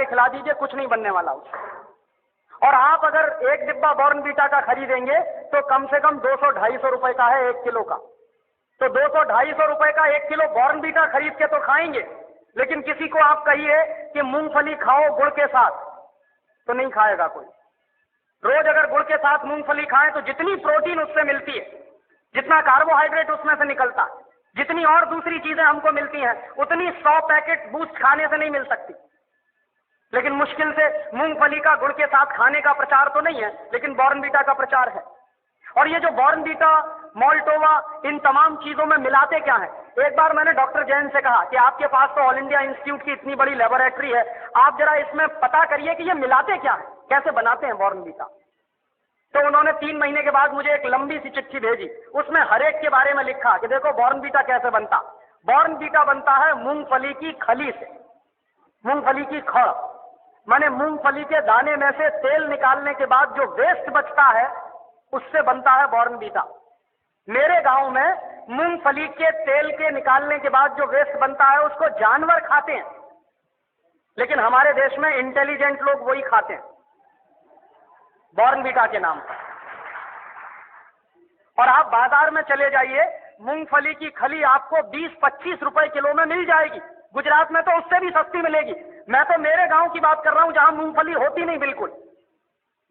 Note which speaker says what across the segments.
Speaker 1: के खिला दीजिए, कुछ नहीं बनने वाला उससे। और आप अगर एक डिब्बा बॉर्नवीटा का खरीदेंगे तो कम से कम 200-250 रुपए का है 1 किलो का। तो 200-250 रुपए का 1 किलो बॉर्नवीटा खरीद के तो खाएंगे, लेकिन किसी को आप कहिए कि मूंगफली खाओ गुड़ के साथ, तो नहीं खाएगा कोई। रोज अगर गुड़ के साथ मूंगफली खाएं तो जितनी प्रोटीन उससे मिलती है, जितना कार्बोहाइड्रेट उसमें से निकलता है, जितनी और दूसरी चीजें हमको मिलती हैं, उतनी 100 पैकेट बूस्ट खाने से नहीं मिल सकती। लेकिन मुश्किल से मूंगफली का गुड़ के साथ खाने का प्रचार तो नहीं है, लेकिन बॉर्नवीटा का प्रचार है। और ये जो बॉर्नवीटा, मोल्टोवा, इन तमाम चीजों में मिलाते क्या है? एक बार मैंने डॉक्टर जैन से कहा कि आपके पास तो ऑल इंडिया इंस्टीट्यूट की इतनी बड़ी लेबोरेटरी है, आप जरा इसमें पता करिए कि ये मिलाते क्या है, कैसे बनाते हैं बॉर्नवीटा। तो उन्होंने 3 महीने के बाद मुझे एक लंबी सी चिट्ठी भेजी, उसमें हर एक के बारे में लिखा कि देखो बॉर्नवीटा कैसे बनता। बॉर्नवीटा बनता है मूंगफली की खली से, मूंगफली की खड़, माने मूंगफली के दाने में से तेल निकालने के बाद जो वेस्ट बचता है उससे बनता है बॉर्नवीटा। मेरे गांव में मूंगफली के तेल के निकालने के बाद जो वेस्ट बनता है उसको जानवर खाते हैं, लेकिन हमारे देश में इंटेलिजेंट लोग वही खाते हैं बॉर्नवीटा के नाम पर। और आप बाजार में चले जाइए, मूंगफली की खली आपको 20-25 रुपए किलो में मिल जाएगी। गुजरात में तो उससे भी सस्ती मिलेगी। मैं तो मेरे गांव की बात कर रहा हूं जहां मूंगफली होती नहीं बिल्कुल।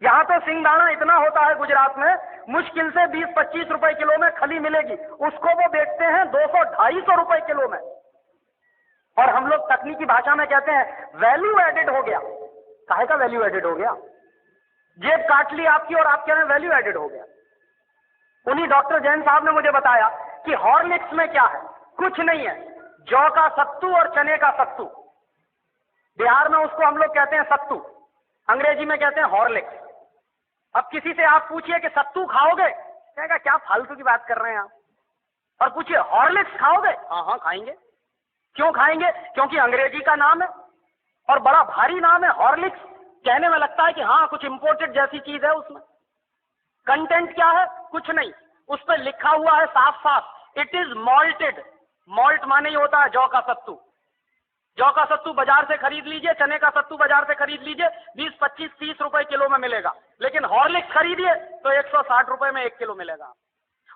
Speaker 1: यहां तो सिंगदाना इतना होता है गुजरात में, मुश्किल से 20-25 रुपए किलो में खली मिलेगी, उसको वो बेचते हैं 200-250 रुपए किलो में। और हम लोग तकनीकी भाषा में कहते हैं वैल्यू एडेड हो गया। काहे का वैल्यू एडेड हो गया? जेब काट ली आपकी और आप कह रहे हैं वैल्यू एडेड हो गया। उन्हीं डॉक्टर जैन साहब ने मुझे बताया कि हॉर्लिक्स में क्या है, कुछ नहीं है, जौ का सत्तू और चने का सत्तू। बिहार में उसको हम लोग कहते हैं सत्तू, अंग्रेजी में कहते हैं हॉर्लिक्स। अब किसी से आप पूछिए कि सत्तू खाओगे, कहेगा क्या फालतू की बात कर रहे हैं आप। और पूछिए हॉर्लिक्स खाओगे, हाँ हाँ खाएंगे। क्यों खाएंगे? क्योंकि अंग्रेजी का नाम है और बड़ा भारी नाम है हॉर्लिक्स। कहने में लगता है कि हाँ कुछ इंपोर्टेड जैसी चीज है उसमें। कंटेंट क्या है? कुछ नहीं, उस पर लिखा हुआ है साफ साफ, इट इज मॉल्टेड। मॉल्ट माने ही होता है जौ का सत्तू। जौ का सत्तू बाजार से खरीद लीजिए, चने का सत्तू बाजार से खरीद लीजिए, 20-25-30 रुपए किलो में मिलेगा। लेकिन हॉर्लिक्स खरीदिए तो 160 रुपए में 1 किलो मिलेगा।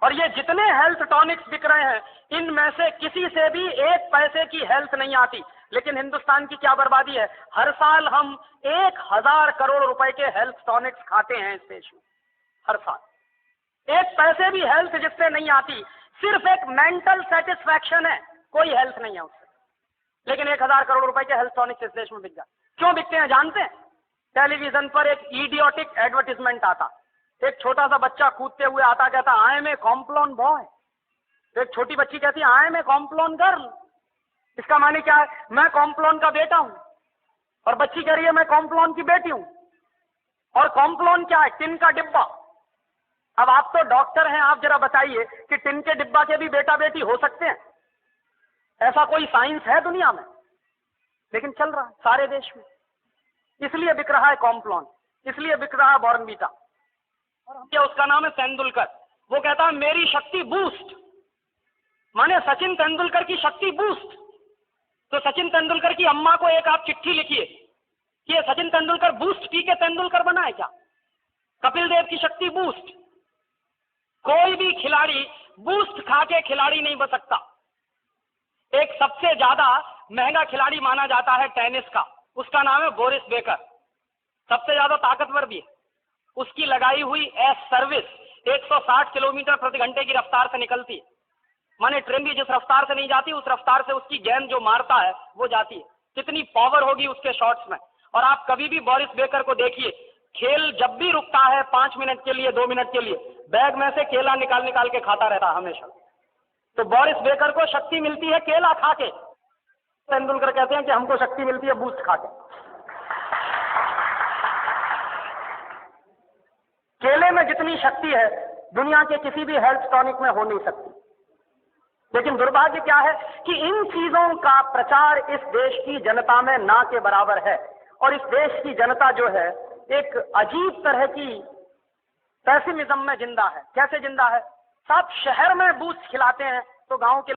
Speaker 1: और ये जितने हेल्थ टॉनिक्स बिक रहे हैं, इनमें से किसी से भी 1 पैसे की हेल्थ नहीं आती। लेकिन हिंदुस्तान की क्या बर्बादी है, हर साल हम 1000 करोड़ रुपए के हेल्थ टॉनिक्स खाते हैं इस देश में, हर साल। 1 पैसे भी हेल्थ जिससे नहीं आती, सिर्फ एक मेंटल सेटिस्फैक्शन है, कोई हेल्थ नहीं है उससे। लेकिन 1000 करोड़ रुपए के हेल्थ टॉनिक्स इस देश में बिक जाते। क्यों बिकते हैं जानते हैं? टेलीविजन पर एक इडियोटिक एडवर्टीजमेंट आता, एक छोटा सा बच्चा कूदते हुए आता, कहता I am a Complan boy. एक छोटी बच्ची कहती है I am a Complan girl. इसका माने क्या है? मैं कॉम्प्लोन का बेटा हूं। और बच्ची कह रही है मैं कॉम्प्लोन की बेटी हूं। और कॉम्प्लोन क्या है? टिन का डिब्बा। अब आप तो डॉक्टर हैं, आप जरा बताइए कि टिन के डिब्बा के भी बेटा बेटी हो सकते हैं? ऐसा कोई साइंस है दुनिया में? लेकिन चल रहा है सारे देश में। इसलिए बिक रहा है कॉम्प्लोन, इसलिए बिक रहा है बॉर्नवीटा। और क्या उसका नाम है तेंदुलकर। वो कहता है मेरी शक्ति बूस्ट, माने सचिन तेंदुलकर की शक्ति बूस्ट। तो सचिन तेंदुलकर की अम्मा को एक आप चिट्ठी लिखिए कि सचिन तेंदुलकर बूस्ट पी के तेंदुलकर बना है क्या? कपिल देव की शक्ति बूस्ट। कोई भी खिलाड़ी बूस्ट खा के खिलाड़ी नहीं बन सकता। एक सबसे ज्यादा महंगा खिलाड़ी माना जाता है टेनिस का, उसका नाम है बोरिस बेकर। सबसे ज्यादा ताकतवर भी है। उसकी लगाई हुई एस सर्विस 160 किलोमीटर प्रति घंटे की रफ्तार से निकलती है। माने ट्रेन भी जिस रफ्तार से नहीं जाती, उस रफ्तार से उसकी गेंद जो मारता है वो जाती है। कितनी पावर होगी उसके शॉट्स में। और आप कभी भी बोरिस बेकर को देखिए, खेल जब भी रुकता है 5 मिनट के लिए, 2 मिनट के लिए, बैग में से केला निकाल निकाल के खाता रहता है हमेशा। तो बोरिस बेकर को शक्ति मिलती है केला खा के। तेंदुलकर कहते हैं कि हमको शक्ति मिलती है बूस्ट खा के। केले में जितनी शक्ति है दुनिया के किसी भी हेल्थ टॉनिक में हो नहीं सकती। लेकिन दुर्भाग्य क्या है कि इन चीजों का प्रचार इस देश की जनता में ना के बराबर है। और इस देश की जनता जो है एक अजीब तरह की पेसिमिज्म में जिंदा है। कैसे जिंदा है? साहब शहर में बूस्ट खिलाते हैं तो गांव के